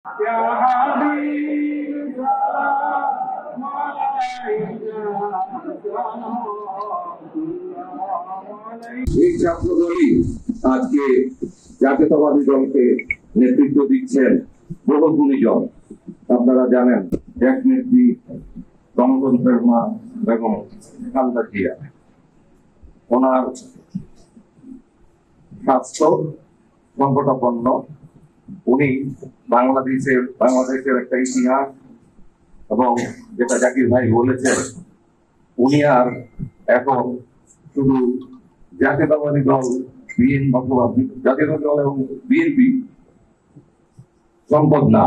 এই ছাত্রদলই আজকে জাতীয়তাবাদী দলকে নেতৃত্ব দিচ্ছেন বহু গুণীজন। আপনারা জানেন এক নেত্রী গণতন্ত্রের মা বেগম খালেদা জিয়া, ওনার স্বাস্থ্য সংকটাপন্ন। উনি বাংলাদেশের একটা ইতিহাস, এবং যেটা জাকির ভাই বলেছেন, উনি আর এখন শুধু জাতীয়তাবাদী দল জাতীয়তাবাদী দল এবং বিএনপি সম্পদ না,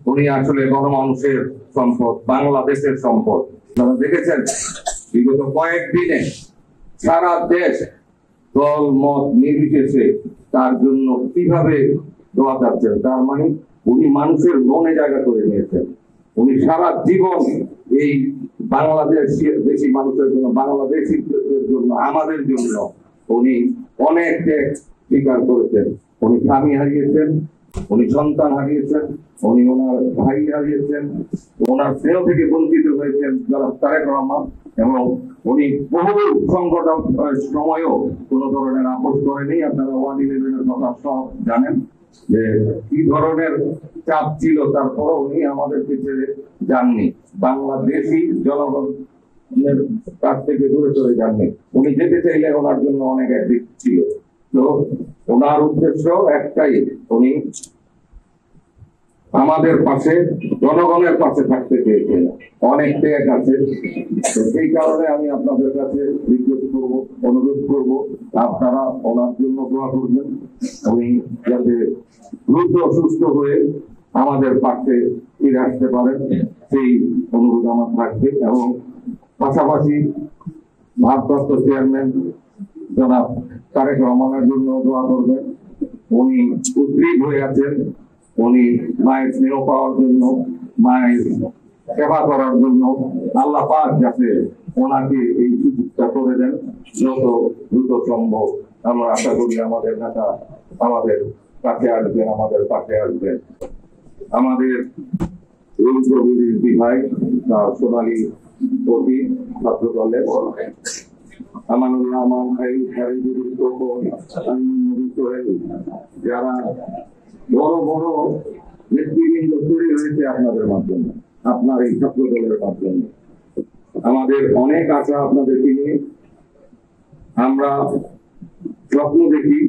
উনি আসলে গণমানুষের সম্পদ, বাংলাদেশের সম্পদ। আপনারা দেখেছেন বিগত কয়েকদিনে সারা দেশ দল মত নির্বিশেষে তার জন্য কিভাবে দোয়া চাচ্ছেন। তার মানে উনি মানুষের মনে জায়গা করে নিয়েছেন। উনি সারা জীবন এই দেশি মানুষের জন্য, বাংলাদেশিদের জন্য, আমাদের জন্য উনি অনেক ত্যাগ স্বীকার করেছেন। উনি স্বামী হারিয়েছেন, উনি সন্তান হারিয়েছেন, উনি ওনার ভাই হারিয়েছেন, ওনার স্নেহ থেকে বঞ্চিত হয়েছেন জনাব তারেক রহমান, এবং উনি বহু সংকট সময়ও কোন ধরনের আপোষ করেনি। আপনারা 111-এর কথা সব জানেন যে কি ধরনের চাপ ছিল, তারপর উনি আমাদেরকে ছেড়ে যাননি, বাংলাদেশি জনগণের কাছ থেকে দূরে সরে যাননি। উনি যেতে চাইলে ওনার জন্য অনেক একদিক ছিল। তো ওনার উদ্দেশ্য একটাই, উনি আমাদের পাশে, জনগণের পাশে থাকতে চেয়েছেন। অনেক ত্যাগ আছে। তো সেই কারণে আমি আপনাদের কাছে রিকোয়েস্ট করব, অনুরোধ করব, আপনারা ওনার জন্য দোয়া করবেন। উনি যাতে দ্রুত সুস্থ হয়ে আমাদের পাশে ফিরে আসতে পারেন, সেই অনুরোধ আমার থাকবে। এবং পাশাপাশি ভারপ্রাপ্ত চেয়ারম্যান জনাব তারেক রহমানের জন্য দোয়া করবেন। উনি উদ্গ্রীব হয়ে আছেন, উনি মায়ের স্নেহ পাওয়ার জন্য, মায়ের সেবা করার জন্য। আল্লাহ পাক যাতে ওনাকে এই সুযোগটা করে দেন যত দ্রুত সম্ভব। আমরা আশা করি আমাদের নেতা আমাদের কাছে আসবেন, আমাদের পাশে আসবেন। আমাদের ভাই তার সোনালী প্রতি ছাত্র দলের আমানুল্লাহ রহমান ভাই, যারা বড় বড় নেতৃবৃন্দ তৈরি হয়েছে আপনাদের মাধ্যমে, আপনার এই ছাত্র দলের মাধ্যমে। আমাদের অনেক আশা আপনাদেরকে নিয়ে। আমরা স্বপ্ন দেখি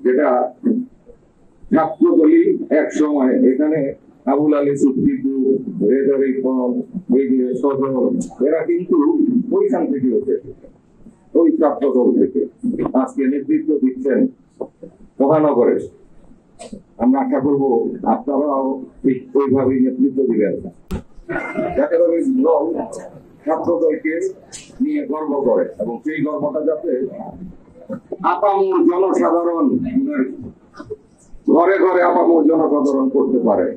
যেটা ছাত্রদলই এক সময় এখানে আবুল আলী সিদ্দিকী, এরা কিন্তু ওইখান থেকে উঠেছে, ওই ছাত্র দল থেকে আজকে নেতৃত্ব দিচ্ছেন মহানগরে। আমরা আশা করবো আপনারাও ঠিক ওইভাবেই নেতৃত্ব দিবেন। জাতীয়তাবাদী দল ছাত্র দলকে নিয়ে গর্ব করে, এবং সেই গর্বটা যাতে আপামর জনসাধারণ ঘরে ঘরে আপামর জনসাধারণ করতে পারে।